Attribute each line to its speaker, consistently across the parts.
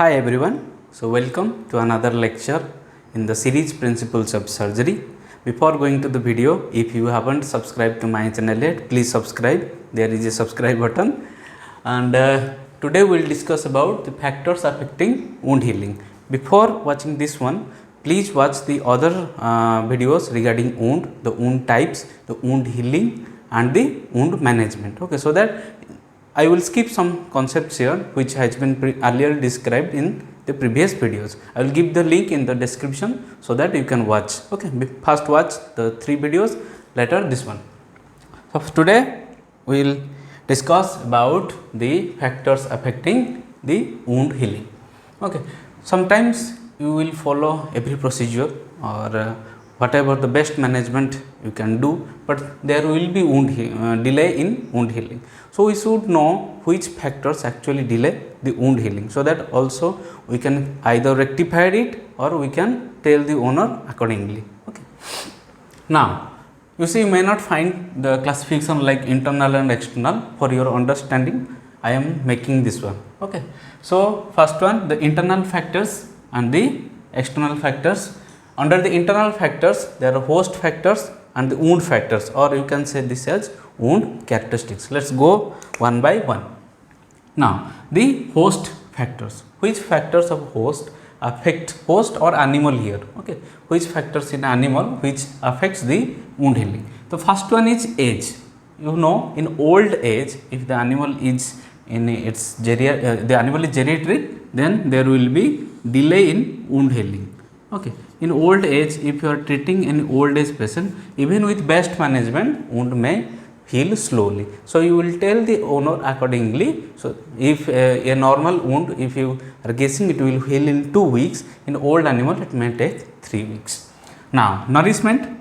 Speaker 1: Hi everyone, so welcome to another lecture in the series Principles of Surgery. Before going to the video, if you haven't subscribed to my channel yet, please subscribe. There is a subscribe button, and today we will discuss about the factors affecting wound healing. Before watching this one, please watch the other videos regarding wound, the wound types, the wound healing and the wound management. Okay, so that I will skip some concepts here which has been earlier described in the previous videos. I will give the link in the description so that you can watch. Okay, first watch the 3 videos, later this one. So today we will discuss about the factors affecting the wound healing. Okay, sometimes you will follow every procedure or whatever the best management you can do, but there will be delay in wound healing. So we should know which factors actually delay the wound healing, so that also we can either rectify it or we can tell the owner accordingly. Okay. Now you see, you may not find the classification like internal and external. For your understanding, I am making this one. Okay. So first one, the internal factors and the external factors. Under the internal factors, there are host factors and the wound factors, or you can say this as wound characteristics. Let's go one by one. Now, the host factors. Which factors of host affect host or animal here? Okay, which factors in animal which affects the wound healing? The first one is age. You know, in old age, if the animal is in its the animal is geriatric, then there will be delay in wound healing. Okay, in old age, if you are treating an old age patient, even with best management, wound may heal slowly. So you will tell the owner accordingly. So if a normal wound, if you are guessing it will heal in 2 weeks, in old animal it may take 3 weeks. Now nourishment,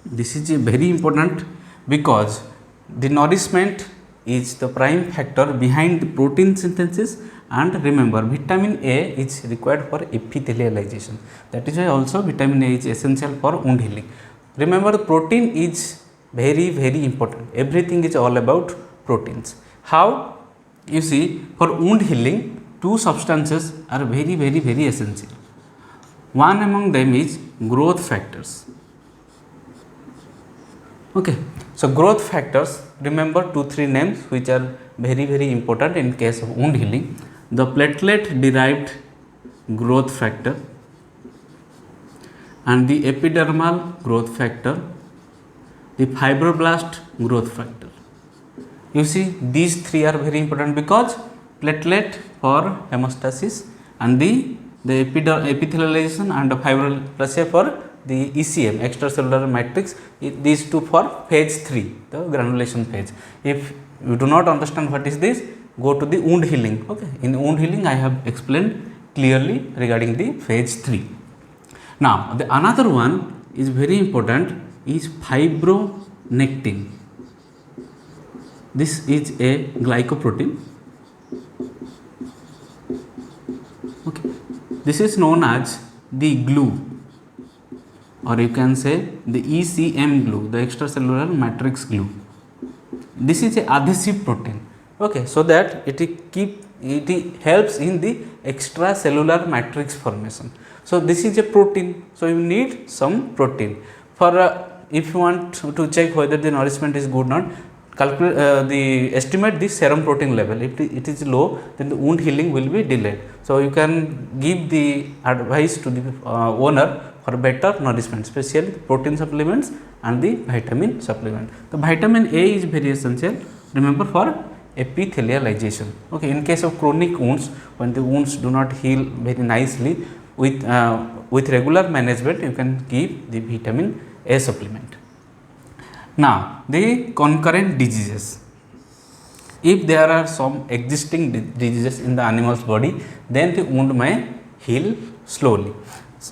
Speaker 1: this is a very important because the nourishment is the prime factor behind the protein synthesis, and remember, vitamin A is required for epithelialization. That is why also vitamin A is essential for wound healing. Remember, the protein is very important. Everything is all about proteins. How? You see, for wound healing, 2 substances are very essential. One among them is growth factors. Okay, so growth factors, remember 2-3 names which are very important in case of wound healing. The platelet derived growth factor and the epidermal growth factor, the fibroblast growth factor. You see, these 3 are very important because platelet for hemostasis and the epithelialization and the fibroplasia for the ECM, extracellular matrix, these 2 for phase 3, the granulation phase. If you do not understand what is this, go to the wound healing. Okay, in wound healing I have explained clearly regarding the phase 3. Now the another one is very important is fibronectin. This is a glycoprotein. Okay, this is known as the glue, or you can say the ECM glue, the extracellular matrix glue. This is a adhesive protein. Okay, so that it helps in the extracellular matrix formation. So this is a protein, so you need some protein for if you want to check whether the nourishment is good or not, calculate estimate the serum protein level. If it is low, then the wound healing will be delayed. So you can give the advice to the owner for better nourishment, especially protein supplements and the vitamin supplement. The vitamin A is very essential, remember, for epithelialization. Okay, in case of chronic wounds, when the wounds do not heal very nicely, with regular management you can give the vitamin A supplement. Now the concurrent diseases. If there are some existing diseases in the animal's body, then the wound may heal slowly.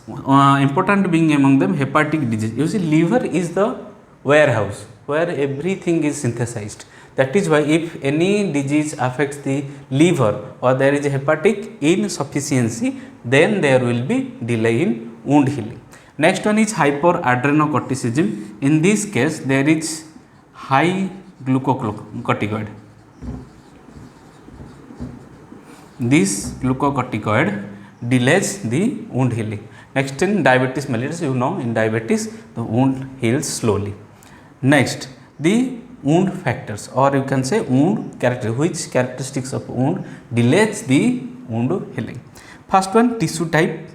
Speaker 1: Important being among them hepatic disease. You see, liver is the warehouse where everything is synthesized. That is why if any disease affects the liver or there is a hepatic insufficiency, then there will be delay in wound healing. Next one is hyperadrenocorticism. In this case, there is high glucocorticoid. this glucocorticoid delays the wound healing. Next, in diabetes mellitus, you know, in diabetes the wound heals slowly. Next, the wound factors, or you can say wound character, which characteristics of wound delays the wound healing. First one, tissue type.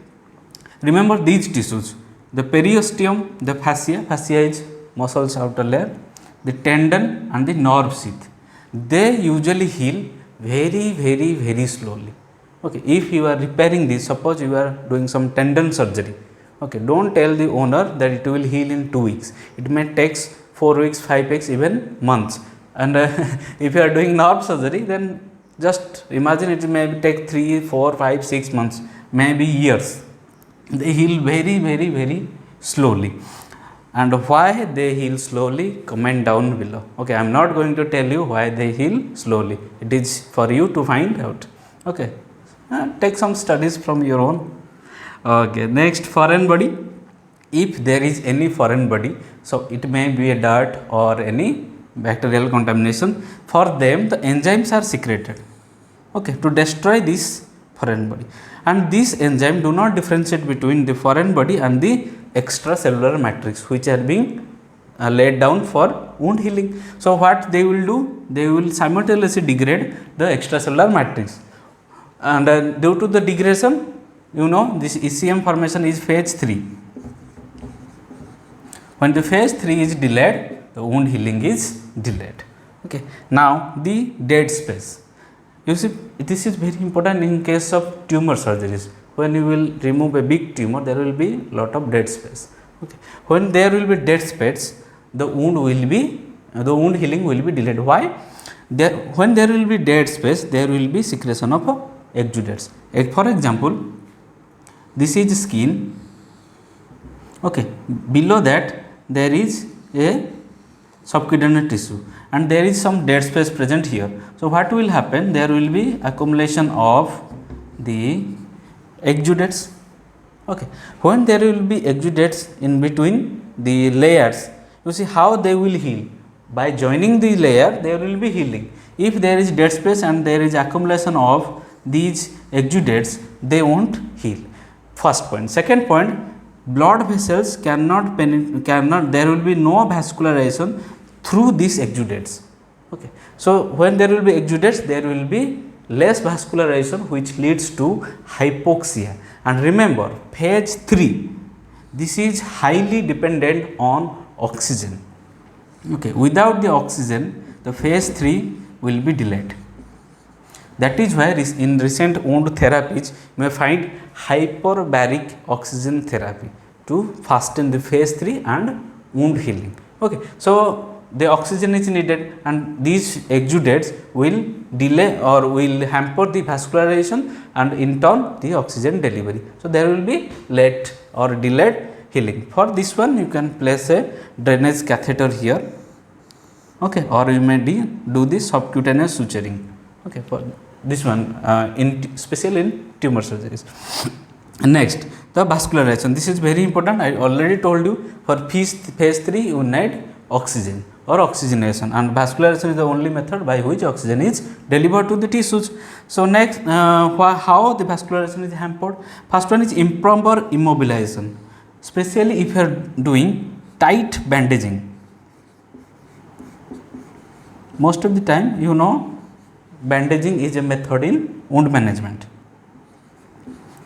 Speaker 1: Remember these tissues: the periosteum, the fascia. Fascia is muscles outer layer, the tendon and the nerve sheath. They usually heal very slowly. Okay, if you are repairing this, suppose you are doing some tendon surgery, okay, don't tell the owner that it will heal in 2 weeks. It may takes 4 weeks, 5 weeks, even months. And if you are doing nerve surgery, then just imagine it may take 3, 4, 5, 6 months, maybe years. They heal very slowly. And why they heal slowly, comment down below. Okay, I am not going to tell you why they heal slowly. It is for you to find out. Okay, take some studies from your own. Okay, next, foreign body. If there is any foreign body, so it may be a dirt or any bacterial contamination, for them the enzymes are secreted, okay, to destroy this foreign body. And this enzyme do not differentiate between the foreign body and the extracellular matrix, which are being laid down for wound healing. So what they will do, they will simultaneously degrade the extracellular matrix, and due to the degradation, you know, this ECM formation is phase 3. When the phase 3 is delayed, the wound healing is delayed. Okay, now the dead space. You see, this is very important in case of tumor surgeries. When you will remove a big tumor, there will be lot of dead space. Okay, when there will be dead space, the wound healing will be delayed. Why? When there will be dead space, there will be secretion of exudates. For example, this is skin. Okay, below that there is a subcutaneous tissue, and there is some dead space present here. So what will happen? There will be accumulation of the exudates. Okay, when there will be exudates in between the layers, you see how they will heal. By joining the layer, there will be healing. If there is dead space and there is accumulation of these exudates, they won't heal. First point. Second point, blood vessels cannot there will be no vascularization through these exudates. Okay, so when there will be exudates, there will be less vascularization, which leads to hypoxia. And remember, phase 3, this is highly dependent on oxygen. Okay, without the oxygen, the phase 3 will be delayed. That is why in recent wound therapies, you may find hyperbaric oxygen therapy to fasten the phase 3 and wound healing. Okay, so the oxygen is needed, and these exudates will delay or will hamper the vascularization and in turn the oxygen delivery. So there will be late or delayed healing. For this one, you can place a drainage catheter here. Okay, or you may do the subcutaneous suturing. Okay, for this one, especially in tumor surgeries. Next, the vascularization. This is very important. I already told you, for phase 3 you need oxygen or oxygenation, and vascularization is the only method by which oxygen is delivered to the tissues. So next, how the vascularization is hampered? First one is improper immobilization, especially if you are doing tight bandaging. Most of the time, you know, bandaging is a method in wound management.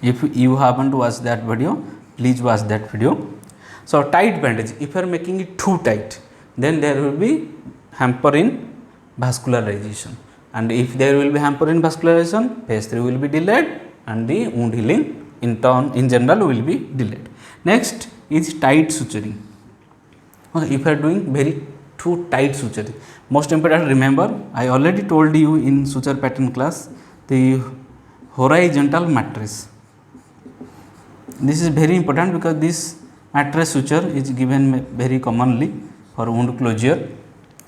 Speaker 1: If you haven't watched that video, please watch that video. So tight bandage, if you are making it too tight, then there will be hamper in vascularization, and if there will be hamper in vascularization, phase 3 will be delayed and the wound healing in general will be delayed. Next is tight suturing. Okay, if you are doing very too tight suturing, most important, remember, I already told you in suture pattern class, the horizontal mattress. This is very important because this mattress suture is given very commonly for wound closure.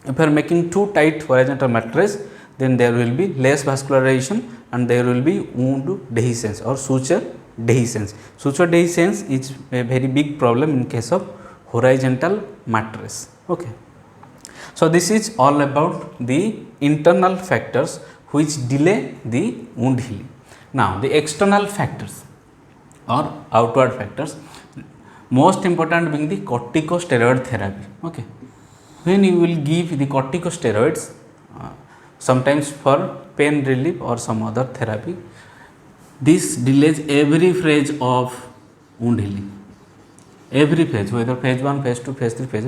Speaker 1: If you are making too tight horizontal mattress, then there will be less vascularization and there will be wound dehiscence or suture dehiscence. Suture dehiscence is a very big problem in case of horizontal mattress. Okay. So this is all about the internal factors which delay the wound healing. Now the external factors or outward factors, most important being the corticosteroid therapy. Okay, when you will give the corticosteroids, sometimes for pain relief or some other therapy, this delays every phase of wound healing. Every phase, whether phase 1, phase 2, phase 3, phase,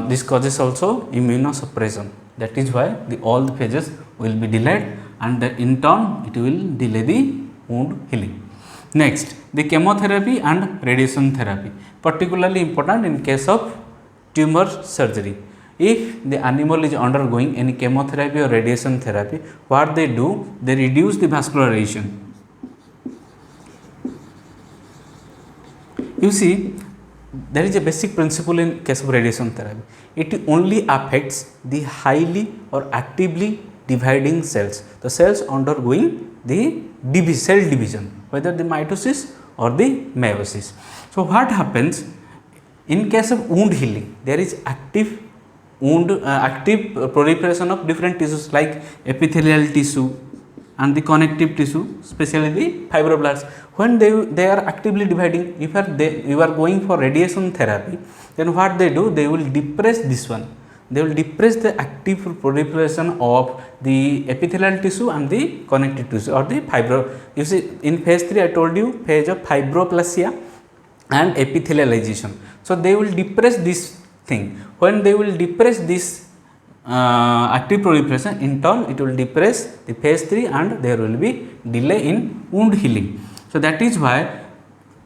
Speaker 1: this causes also immunosuppression. That is why all the phases will be delayed, and in turn it will delay the wound healing. Next, the chemotherapy and radiation therapy, particularly important in case of tumor surgery. If the animal is undergoing any chemotherapy or radiation therapy, what they do, they reduce the vascularization. You see, there is a basic principle in case of radiation therapy. It only affects the highly or actively dividing cells, the cells undergoing the cell division, whether the mitosis or the meiosis. So what happens in case of wound healing? There is active proliferation of different tissues like epithelial tissue and the connective tissue, especially the fibroblasts. When they are actively dividing, if you are going for radiation therapy, then what they do, they will depress this one. They will depress the active proliferation of the epithelial tissue and the connective tissue or the fibro. You see, in phase 3 I told you phase of fibroplasia and epithelialization. So they will depress this thing. When they will depress this active proliferation, in turn it will depress the phase 3 and there will be delay in wound healing. So that is why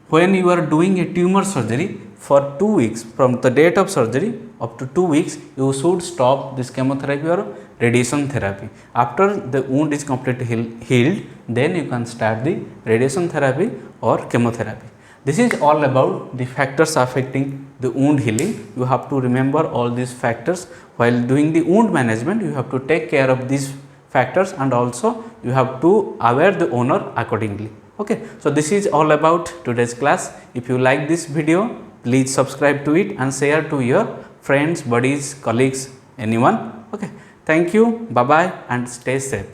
Speaker 1: when you are doing a tumor surgery, for 2 weeks from the date of surgery up to 2 weeks, you should stop this chemotherapy or radiation therapy. After the wound is completely healed, then you can start the radiation therapy or chemotherapy. This is all about the factors affecting the wound healing. You have to remember all these factors while doing the wound management. You have to take care of these factors, and also you have to aware the owner accordingly. Okay, so this is all about today's class. If you like this video, please subscribe to it and share to your friends, buddies, colleagues, anyone. Okay, thank you, bye bye, and stay safe.